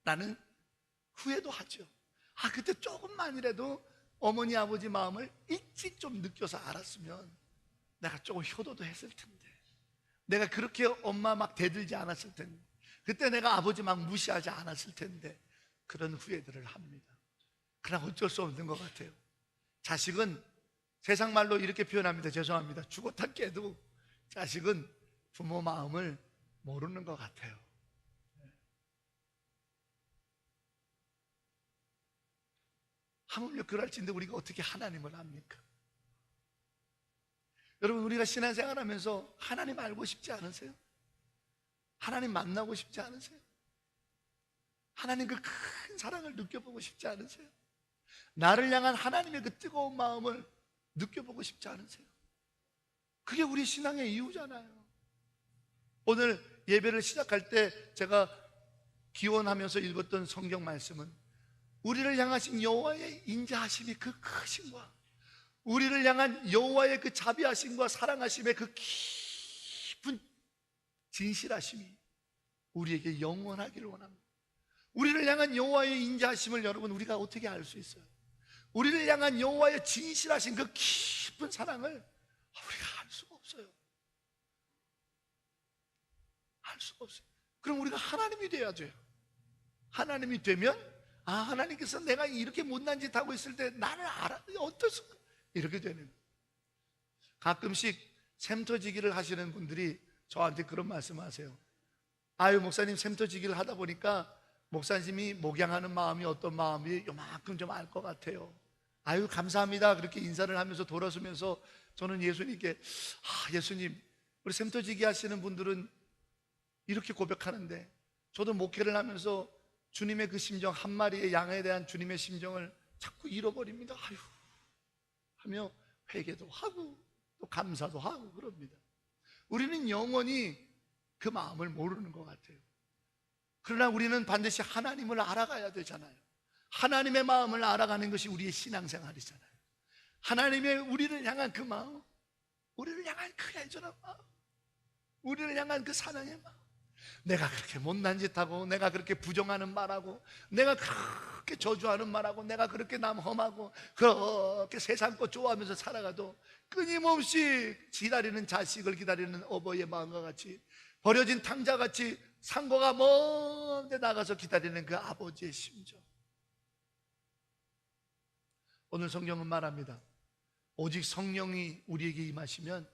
Speaker 1: 라는 후회도 하죠. 아, 그때 조금만이라도 어머니 아버지 마음을 일찍 좀 느껴서 알았으면 내가 조금 효도도 했을 텐데, 내가 그렇게 엄마 막 대들지 않았을 텐데, 그때 내가 아버지 막 무시하지 않았을 텐데, 그런 후회들을 합니다. 그러나 어쩔 수 없는 것 같아요. 자식은 세상 말로 이렇게 표현합니다. 죄송합니다. 죽었다 깨도 자식은 부모 마음을 모르는 것 같아요. 하물며 그럴진데 우리가 어떻게 하나님을 압니까? 여러분, 우리가 신앙생활 하면서 하나님 알고 싶지 않으세요? 하나님 만나고 싶지 않으세요? 하나님 그 큰 사랑을 느껴보고 싶지 않으세요? 나를 향한 하나님의 그 뜨거운 마음을 느껴보고 싶지 않으세요? 그게 우리 신앙의 이유잖아요. 오늘 예배를 시작할 때 제가 기원하면서 읽었던 성경 말씀은, 우리를 향하신 여호와의 인자하심이 그 크심과 우리를 향한 여호와의 그 자비하심과 사랑하심의 그 깊은 진실하심이 우리에게 영원하기를 원합니다. 우리를 향한 여호와의 인자하심을 여러분, 우리가 어떻게 알 수 있어요? 우리를 향한 여호와의 진실하신 그 깊은 사랑을 우리가 알 수가 없어요. 알 수가 없어요. 그럼 우리가 하나님이 돼야 돼요. 하나님이 되면, 아, 하나님께서 내가 이렇게 못난 짓 하고 있을 때 나를 알아, 어떻습니까? 이렇게 되는 거예요. 가끔씩 샘터지기를 하시는 분들이 저한테 그런 말씀하세요. 아유, 목사님, 샘터지기를 하다 보니까 목사님이 목양하는 마음이 어떤 마음이 요만큼 좀 알 것 같아요. 아유, 감사합니다. 그렇게 인사를 하면서 돌아서면서 저는 예수님께, 아, 예수님, 우리 샘터지기 하시는 분들은 이렇게 고백하는데 저도 목회를 하면서 주님의 그 심정, 한 마리의 양에 대한 주님의 심정을 자꾸 잃어버립니다. 아유, 하며 회개도 하고 또 감사도 하고 그럽니다. 우리는 영원히 그 마음을 모르는 것 같아요. 그러나 우리는 반드시 하나님을 알아가야 되잖아요. 하나님의 마음을 알아가는 것이 우리의 신앙생활이잖아요. 하나님의 우리를 향한 그 마음, 우리를 향한 그 애절한 마음, 우리를 향한 그 사랑의 마음, 내가 그렇게 못난 짓하고 내가 그렇게 부정하는 말하고 내가 그렇게 저주하는 말하고 내가 그렇게 남 험하고 그렇게 세상 것 좋아하면서 살아가도 끊임없이 기다리는 자식을 기다리는 어버이의 마음과 같이, 버려진 탕자같이 상고가 먼데 나가서 기다리는 그 아버지의 심정. 오늘 성경은 말합니다. 오직 성령이 우리에게 임하시면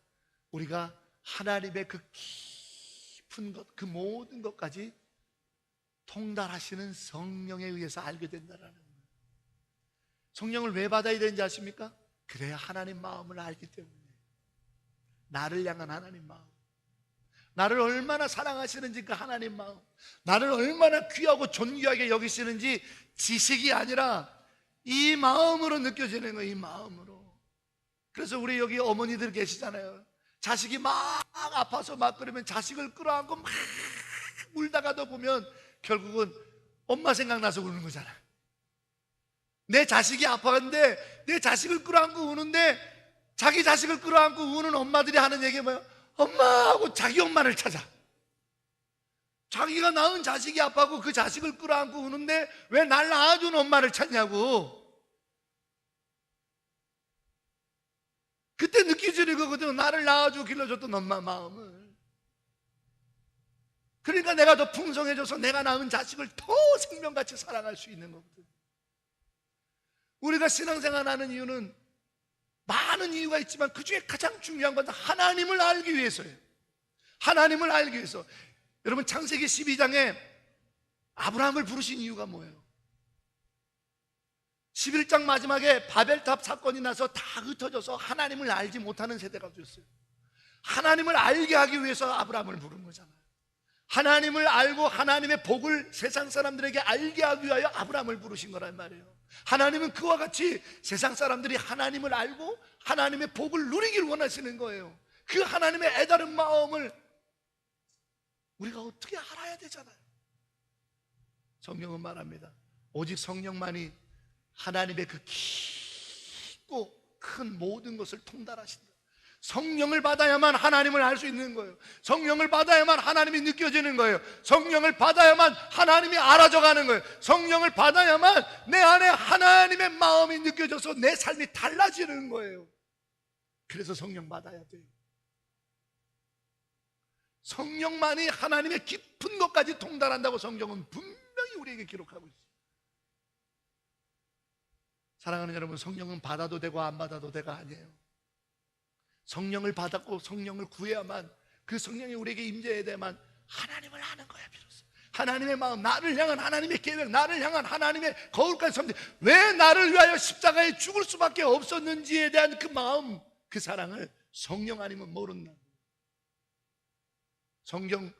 Speaker 1: 우리가 하나님의 그 깊은 것, 그 모든 것까지 통달하시는 성령에 의해서 알게 된다는 거예요. 성령을 왜 받아야 되는지 아십니까? 그래야 하나님 마음을 알기 때문에. 나를 향한 하나님 마음, 나를 얼마나 사랑하시는지 그 하나님 마음, 나를 얼마나 귀하고 존귀하게 여기시는지 지식이 아니라 이 마음으로 느껴지는 거예요. 이 마음으로. 그래서 우리 여기 어머니들 계시잖아요. 자식이 막 아파서 막 그러면 자식을 끌어안고 막 울다가도 보면 결국은 엄마 생각나서 우는 거잖아. 내 자식이 아파하는데 내 자식을 끌어안고 우는데 자기 자식을 끌어안고 우는 엄마들이 하는 얘기가 뭐예요? 엄마 하고 자기 엄마를 찾아. 자기가 낳은 자식이 아파하고 그 자식을 끌어안고 우는데 왜 날 낳아준 엄마를 찾냐고. 그때 느껴지는 거거든. 나를 낳아주고 길러줬던 엄마 마음을. 그러니까 내가 더 풍성해져서 내가 낳은 자식을 더 생명같이 사랑할 수 있는 거거든. 우리가 신앙생활 하는 이유는 많은 이유가 있지만 그 중에 가장 중요한 건 하나님을 알기 위해서예요. 하나님을 알기 위해서. 여러분 창세기 12장에 아브라함을 부르신 이유가 뭐예요? 11장 마지막에 바벨탑 사건이 나서 다 흩어져서 하나님을 알지 못하는 세대가 되었어요. 하나님을 알게 하기 위해서 아브라함을 부른 거잖아요. 하나님을 알고 하나님의 복을 세상 사람들에게 알게 하기 위하여 아브라함을 부르신 거란 말이에요. 하나님은 그와 같이 세상 사람들이 하나님을 알고 하나님의 복을 누리기를 원하시는 거예요. 그 하나님의 애다른 마음을 우리가 어떻게 알아야 되잖아요. 성경은 말합니다. 오직 성령만이 하나님의 그 깊고 큰 모든 것을 통달하신다. 성령을 받아야만 하나님을 알 수 있는 거예요. 성령을 받아야만 하나님이 느껴지는 거예요. 성령을 받아야만 하나님이 알아져가는 거예요. 성령을 받아야만 내 안에 하나님의 마음이 느껴져서 내 삶이 달라지는 거예요. 그래서 성령 받아야 돼요. 성령만이 하나님의 깊은 것까지 통달한다고 성경은 분명히 우리에게 기록하고 있어요. 사랑하는 여러분, 성령은 받아도 되고 안 받아도 되가 아니에요. 성령을 받았고 성령을 구해야만, 그 성령이 우리에게 임재해야 돼야만 하나님을 아는 거야. 비로소 하나님의 마음, 나를 향한 하나님의 계획, 나를 향한 하나님의 거울까지 섬기, 왜 나를 위하여 십자가에 죽을 수밖에 없었는지에 대한 그 마음, 그 사랑을 성령 아니면 모른다. 성경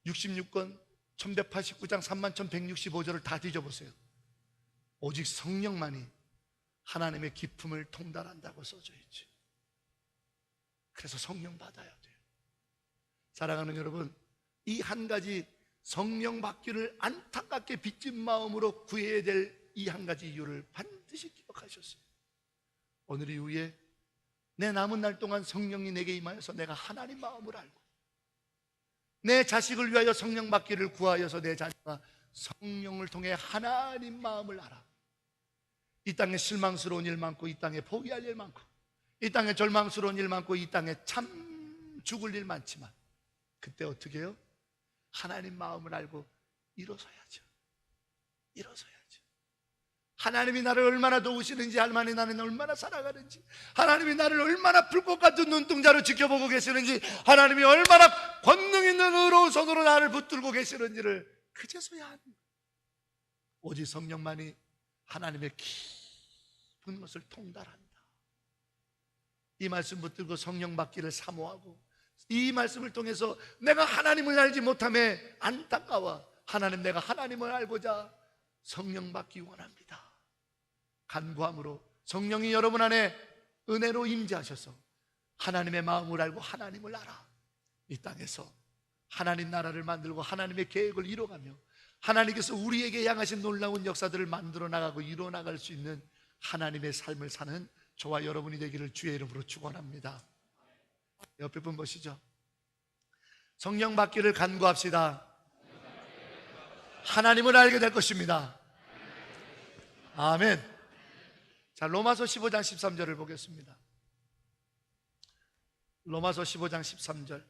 Speaker 1: 66권 1189장 31,165절을 다 뒤져보세요. 오직 성령만이 하나님의 기품을 통달한다고 써져 있죠. 그래서 성령 받아야 돼요. 사랑하는 여러분, 이 한 가지 성령 받기를 안타깝게 빚진 마음으로 구해야 될 이 한 가지 이유를 반드시 기억하셨어요. 오늘 이후에 내 남은 날 동안 성령이 내게 임하여서 내가 하나님 마음을 알고 내 자식을 위하여 성령 받기를 구하여서 내 자녀가 성령을 통해 하나님 마음을 알아. 이 땅에 실망스러운 일 많고, 이 땅에 포기할 일 많고, 이 땅에 절망스러운 일 많고, 이 땅에 참 죽을 일 많지만 그때 어떻게 해요? 하나님 마음을 알고 일어서야죠. 일어서야죠. 하나님이 나를 얼마나 도우시는지, 하나님이 나를 얼마나 사랑하는지, 하나님이 나를 얼마나 불꽃 같은 눈동자로 지켜보고 계시는지, 하나님이 얼마나 권능 있는 의로운 손으로 나를 붙들고 계시는지를 그제서야 하는 거예요. 오직 성령만이 하나님의 깊은 것을 통달한다. 이 말씀 붙들고 성령 받기를 사모하고, 이 말씀을 통해서 내가 하나님을 알지 못함에 안타까워 하나님, 내가 하나님을 알고자 성령 받기 원합니다. 간구함으로 성령이 여러분 안에 은혜로 임재하셔서 하나님의 마음을 알고 하나님을 알아 이 땅에서 하나님 나라를 만들고 하나님의 계획을 이뤄가며 하나님께서 우리에게 향하신 놀라운 역사들을 만들어 나가고 이루어 나갈 수 있는 하나님의 삶을 사는 저와 여러분이 되기를 주의 이름으로 축원합니다. 옆에 분 보시죠. 성령 받기를 간구합시다. 하나님을 알게 될 것입니다. 아멘. 자, 로마서 15장 13절을 보겠습니다. 로마서 15장 13절.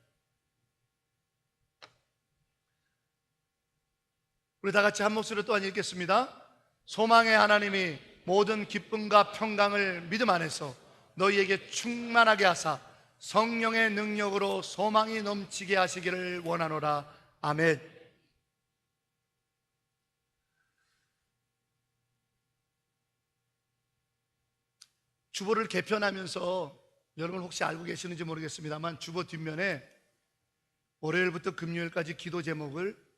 Speaker 1: 우리 다 같이 한 목소리로 또한 읽겠습니다. 소망의 하나님이 모든 기쁨과 평강을 믿음 안에서 너희에게 충만하게 하사 성령의 능력으로 소망이 넘치게 하시기를 원하노라. 아멘. 주보를 개편하면서 여러분 혹시 알고 계시는지 모르겠습니다만 주보 뒷면에 월요일부터 금요일까지 기도 제목을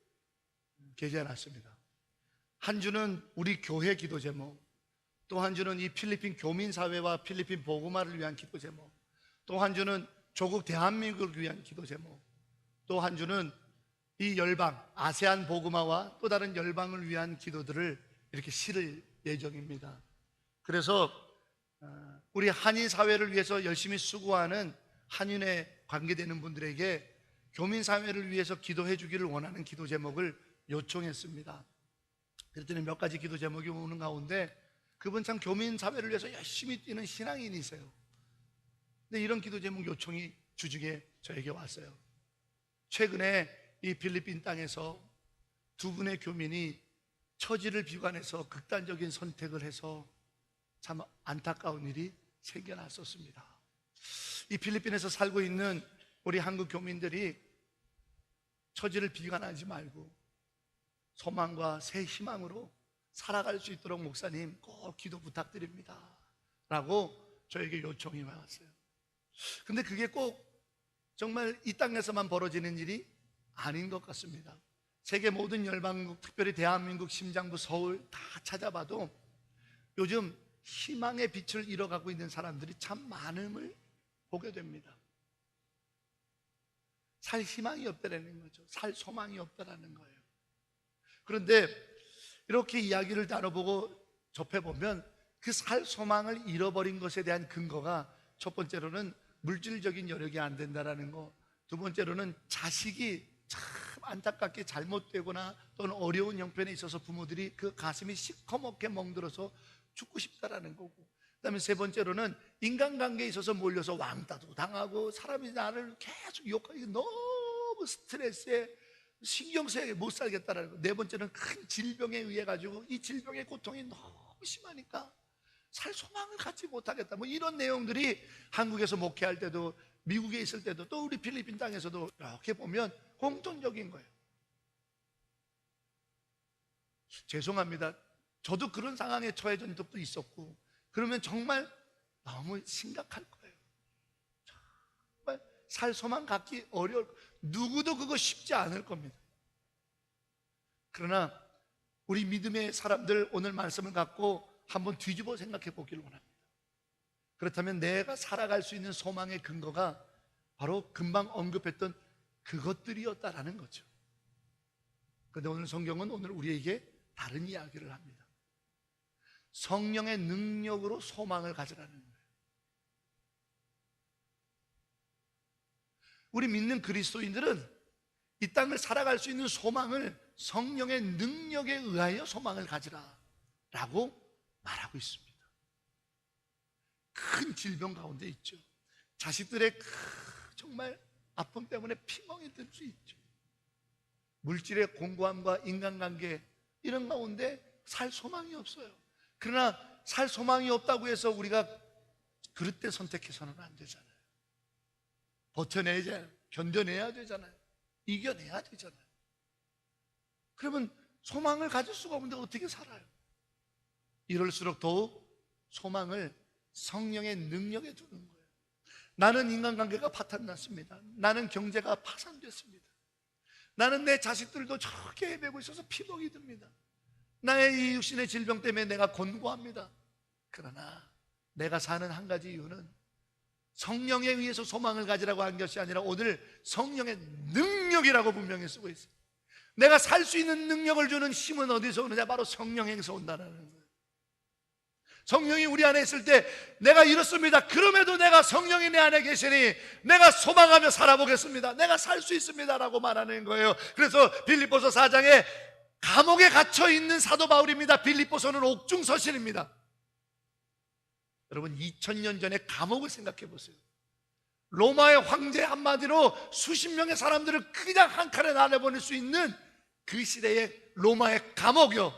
Speaker 1: 게재해놨습니다. 한 주는 우리 교회 기도 제목, 또 한 주는 이 필리핀 교민사회와 필리핀 복음화를 위한 기도 제목, 또 한 주는 조국 대한민국을 위한 기도 제목, 또 한 주는 이 열방 아세안 복음화와 또 다른 열방을 위한 기도들을 이렇게 실을 예정입니다. 그래서 우리 한인 사회를 위해서 열심히 수고하는 한인에 관계되는 분들에게 교민 사회를 위해서 기도해 주기를 원하는 기도 제목을 요청했습니다. 그랬더니 몇 가지 기도 제목이 오는 가운데 그분 참 교민 사회를 위해서 열심히 뛰는 신앙인이세요. 근데 이런 기도 제목 요청이 주중에 저에게 왔어요. 최근에 이 필리핀 땅에서 두 분의 교민이 처지를 비관해서 극단적인 선택을 해서 참 안타까운 일이 생겨났었습니다. 이 필리핀에서 살고 있는 우리 한국 교민들이 처지를 비관하지 말고 소망과 새 희망으로 살아갈 수 있도록 목사님 꼭 기도 부탁드립니다 라고 저에게 요청이 왔어요. 근데 그게 꼭 정말 이 땅에서만 벌어지는 일이 아닌 것 같습니다. 세계 모든 열방국, 특별히 대한민국 심장부 서울 다 찾아봐도 요즘 희망의 빛을 잃어가고 있는 사람들이 참 많음을 보게 됩니다. 살 희망이 없다라는 거죠. 살 소망이 없다라는 거예요. 그런데 이렇게 이야기를 나눠보고 접해보면 그 살 소망을 잃어버린 것에 대한 근거가 첫 번째로는 물질적인 여력이 안 된다라는 거, 두 번째로는 자식이 참 안타깝게 잘못되거나 또는 어려운 형편에 있어서 부모들이 그 가슴이 시커멓게 멍들어서 죽고 싶다라는 거고, 그 다음에 세 번째로는 인간관계에 있어서 몰려서 왕따도 당하고 사람이 나를 계속 욕하고 너무 스트레스에 신경쓰게 못 살겠다라는 거. 네 번째는 큰 질병에 의해 가지고 이 질병의 고통이 너무 심하니까 살 소망을 갖지 못하겠다, 뭐 이런 내용들이 한국에서 목회할 때도 미국에 있을 때도 또 우리 필리핀 땅에서도 이렇게 보면 공통적인 거예요. 죄송합니다. 저도 그런 상황에 처해진 적도 있었고, 그러면 정말 너무 심각할 거예요. 정말 살 소망 갖기 어려울, 누구도 그거 쉽지 않을 겁니다. 그러나 우리 믿음의 사람들 오늘 말씀을 갖고 한번 뒤집어 생각해 보기를 원합니다. 그렇다면 내가 살아갈 수 있는 소망의 근거가 바로 금방 언급했던 그것들이었다라는 거죠. 그런데 오늘 성경은 오늘 우리에게 다른 이야기를 합니다. 성령의 능력으로 소망을 가지라는 거예요. 우리 믿는 그리스도인들은 이 땅을 살아갈 수 있는 소망을 성령의 능력에 의하여 소망을 가지라 라고 말하고 있습니다. 큰 질병 가운데 있죠. 자식들의 정말 아픔 때문에 피멍이 들 수 있죠. 물질의 공고함과 인간관계 이런 가운데 살 소망이 없어요. 그러나 살 소망이 없다고 해서 우리가 그릇돼 선택해서는 안 되잖아요. 버텨내야, 견뎌내야 되잖아요. 이겨내야 되잖아요. 그러면 소망을 가질 수가 없는데 어떻게 살아요? 이럴수록 더욱 소망을 성령의 능력에 두는 거예요. 나는 인간관계가 파탄났습니다. 나는 경제가 파산됐습니다. 나는 내 자식들도 저렇게 헤매고 있어서 피멍이 듭니다. 나의 이 육신의 질병 때문에 내가 곤고합니다. 그러나 내가 사는 한 가지 이유는 성령에 의해서 소망을 가지라고 한 것이 아니라 오늘 성령의 능력이라고 분명히 쓰고 있어요. 내가 살 수 있는 능력을 주는 힘은 어디서 오느냐? 바로 성령에서 온다는 거예요. 성령이 우리 안에 있을 때 내가 이렇습니다. 그럼에도 내가 성령이 내 안에 계시니 내가 소망하며 살아보겠습니다. 내가 살 수 있습니다 라고 말하는 거예요. 그래서 빌립보서 4장에 감옥에 갇혀 있는 사도 바울입니다. 빌립보서는 옥중서신입니다. 여러분 2000년 전에 감옥을 생각해 보세요. 로마의 황제 한마디로 수십 명의 사람들을 그냥 한 칼에 날려보낼 수 있는 그 시대의 로마의 감옥이요,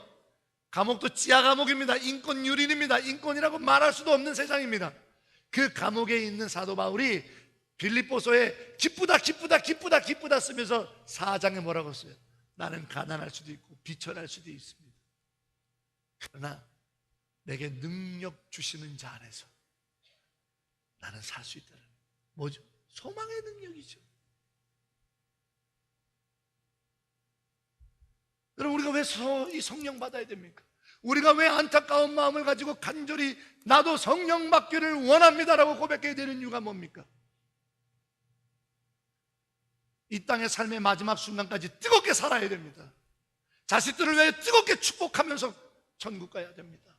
Speaker 1: 감옥도 지하 감옥입니다. 인권 유린입니다. 인권이라고 말할 수도 없는 세상입니다. 그 감옥에 있는 사도 바울이 빌립보서에 기쁘다 기쁘다 기쁘다 기쁘다 쓰면서 4장에 뭐라고 써요? 나는 가난할 수도 있고 비천할 수도 있습니다. 그러나 내게 능력 주시는 자 안에서 나는 살 수 있다는, 뭐죠? 소망의 능력이죠. 여러분, 우리가 왜 이 성령 받아야 됩니까? 우리가 왜 안타까운 마음을 가지고 간절히 나도 성령 받기를 원합니다라고 고백해야 되는 이유가 뭡니까? 이 땅의 삶의 마지막 순간까지 뜨겁게 살아야 됩니다. 자식들을 위해 뜨겁게 축복하면서 천국 가야 됩니다.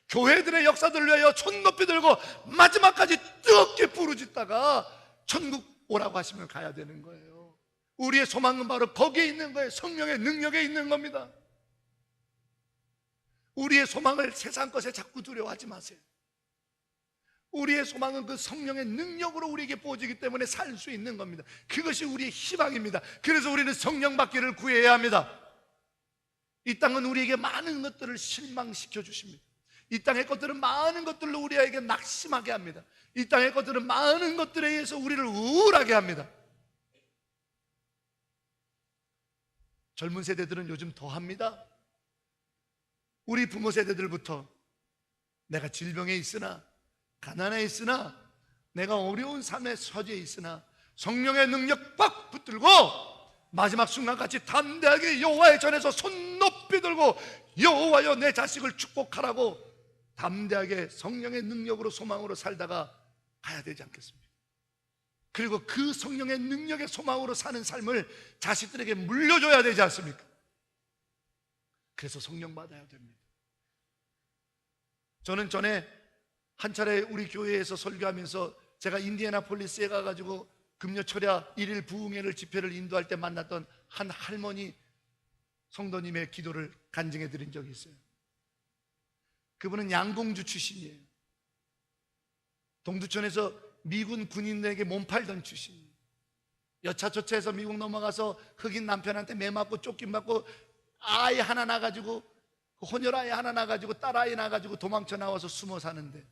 Speaker 1: 교회들의 역사들을 위하여 손 높이 들고 마지막까지 뜨겁게 부르짖다가 천국 오라고 하시면 가야 되는 거예요. 우리의 소망은 바로 거기에 있는 거예요. 성령의 능력에 있는 겁니다. 우리의 소망을 세상 것에 자꾸 두려워하지 마세요. 우리의 소망은 그 성령의 능력으로 우리에게 부어지기 때문에 살 수 있는 겁니다. 그것이 우리의 희망입니다. 그래서 우리는 성령 받기를 구해야 합니다. 이 땅은 우리에게 많은 것들을 실망시켜 주십니다. 이 땅의 것들은 많은 것들로 우리에게 낙심하게 합니다. 이 땅의 것들은 많은 것들에 의해서 우리를 우울하게 합니다. 젊은 세대들은 요즘 더합니다. 우리 부모 세대들부터 내가 질병에 있으나 가난에 있으나 내가 어려운 삶에 처지에 있으나 성령의 능력 빡 붙들고 마지막 순간까지 담대하게 여호와의 전에서 손 높이 들고 여호와여 내 자식을 축복하라고 담대하게 성령의 능력으로 소망으로 살다가 가야 되지 않겠습니까? 그리고 그 성령의 능력의 소망으로 사는 삶을 자식들에게 물려줘야 되지 않습니까? 그래서 성령 받아야 됩니다. 저는 전에 한 차례 우리 교회에서 설교하면서 제가 인디애나폴리스에 가가지고 금요철야 1일 부흥회를 집회를 인도할 때 만났던 한 할머니 성도님의 기도를 간증해 드린 적이 있어요. 그분은 양공주 출신이에요. 동두천에서 미군 군인에게 몸 팔던 출신이에요. 여차저차해서 미국 넘어가서 흑인 남편한테 매맞고 쫓김받고 아이 하나 낳아가지고 혼혈 아이 하나 낳아가지고 딸 아이 낳아가지고 도망쳐 나와서 숨어 사는데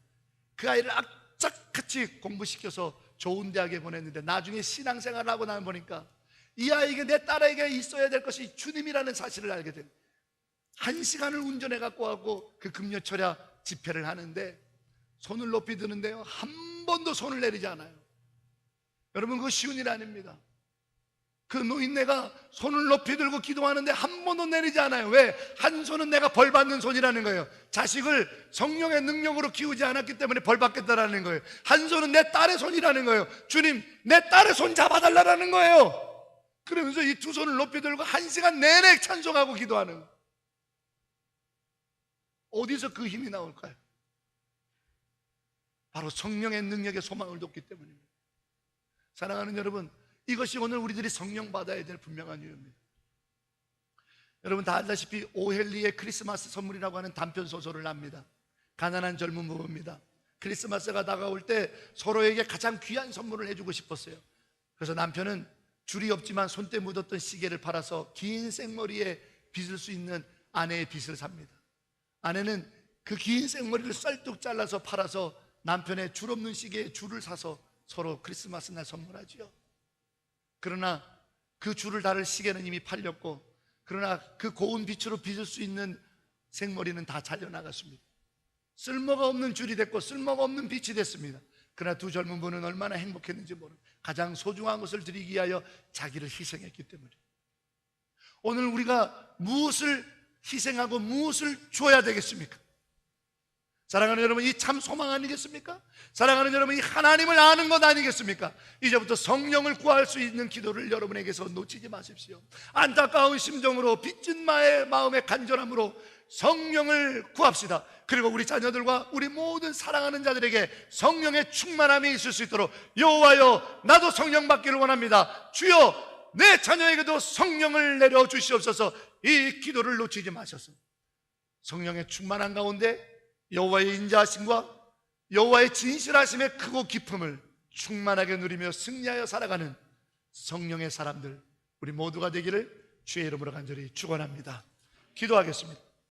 Speaker 1: 그 아이를 악착같이 공부시켜서 좋은 대학에 보냈는데 나중에 신앙생활을 하고 나면 보니까 이 아이에게, 내 딸에게 있어야 될 것이 주님이라는 사실을 알게 됩니다. 1시간을 운전해 갖고 하고 그 금요철야 집회를 하는데 손을 높이 드는데요, 한 번도 손을 내리지 않아요. 여러분, 그거 쉬운 일 아닙니다. 그 노인네가 손을 높이 들고 기도하는데 한 번도 내리지 않아요. 왜? 한 손은 내가 벌 받는 손이라는 거예요. 자식을 성령의 능력으로 키우지 않았기 때문에 벌 받겠다라는 거예요. 한 손은 내 딸의 손이라는 거예요. 주님, 내 딸의 손 잡아달라는 거예요. 그러면서 이 두 손을 높이 들고 1시간 내내 찬송하고 기도하는 거예요. 어디서 그 힘이 나올까요? 바로 성령의 능력에 소망을 뒀기 때문입니다. 사랑하는 여러분, 이것이 오늘 우리들이 성령 받아야 될 분명한 이유입니다. 여러분 다 알다시피 오헬리의 크리스마스 선물이라고 하는 단편 소설을 납니다. 가난한 젊은 부부입니다. 크리스마스가 다가올 때 서로에게 가장 귀한 선물을 해주고 싶었어요. 그래서 남편은 줄이 없지만 손때 묻었던 시계를 팔아서 긴 생머리에 빗을 수 있는 아내의 빗을 삽니다. 아내는 그 긴 생머리를 쌀뚝 잘라서 팔아서 남편의 줄 없는 시계에 줄을 사서 서로 크리스마스 날 선물하지요. 그러나 그 줄을 다룰 시계는 이미 팔렸고, 그러나 그 고운 빛으로 빚을 수 있는 생머리는 다 잘려나갔습니다. 쓸모가 없는 줄이 됐고 쓸모가 없는 빛이 됐습니다. 그러나 두 젊은 분은 얼마나 행복했는지 모릅니다. 가장 소중한 것을 드리기 위하여 자기를 희생했기 때문에. 오늘 우리가 무엇을 희생하고 무엇을 줘야 되겠습니까? 사랑하는 여러분, 이 참 소망 아니겠습니까? 사랑하는 여러분, 이 하나님을 아는 것 아니겠습니까? 이제부터 성령을 구할 수 있는 기도를 여러분에게서 놓치지 마십시오. 안타까운 심정으로 빚진 마음의 간절함으로 성령을 구합시다. 그리고 우리 자녀들과 우리 모든 사랑하는 자들에게 성령의 충만함이 있을 수 있도록, 여호와여 나도 성령 받기를 원합니다. 주여 내 자녀에게도 성령을 내려 주시옵소서. 이 기도를 놓치지 마셔서 성령의 충만한 가운데 여호와의 인자하심과 여호와의 진실하심의 크고 깊음을 충만하게 누리며 승리하여 살아가는 성령의 사람들, 우리 모두가 되기를 주의 이름으로 간절히 축원합니다. 기도하겠습니다.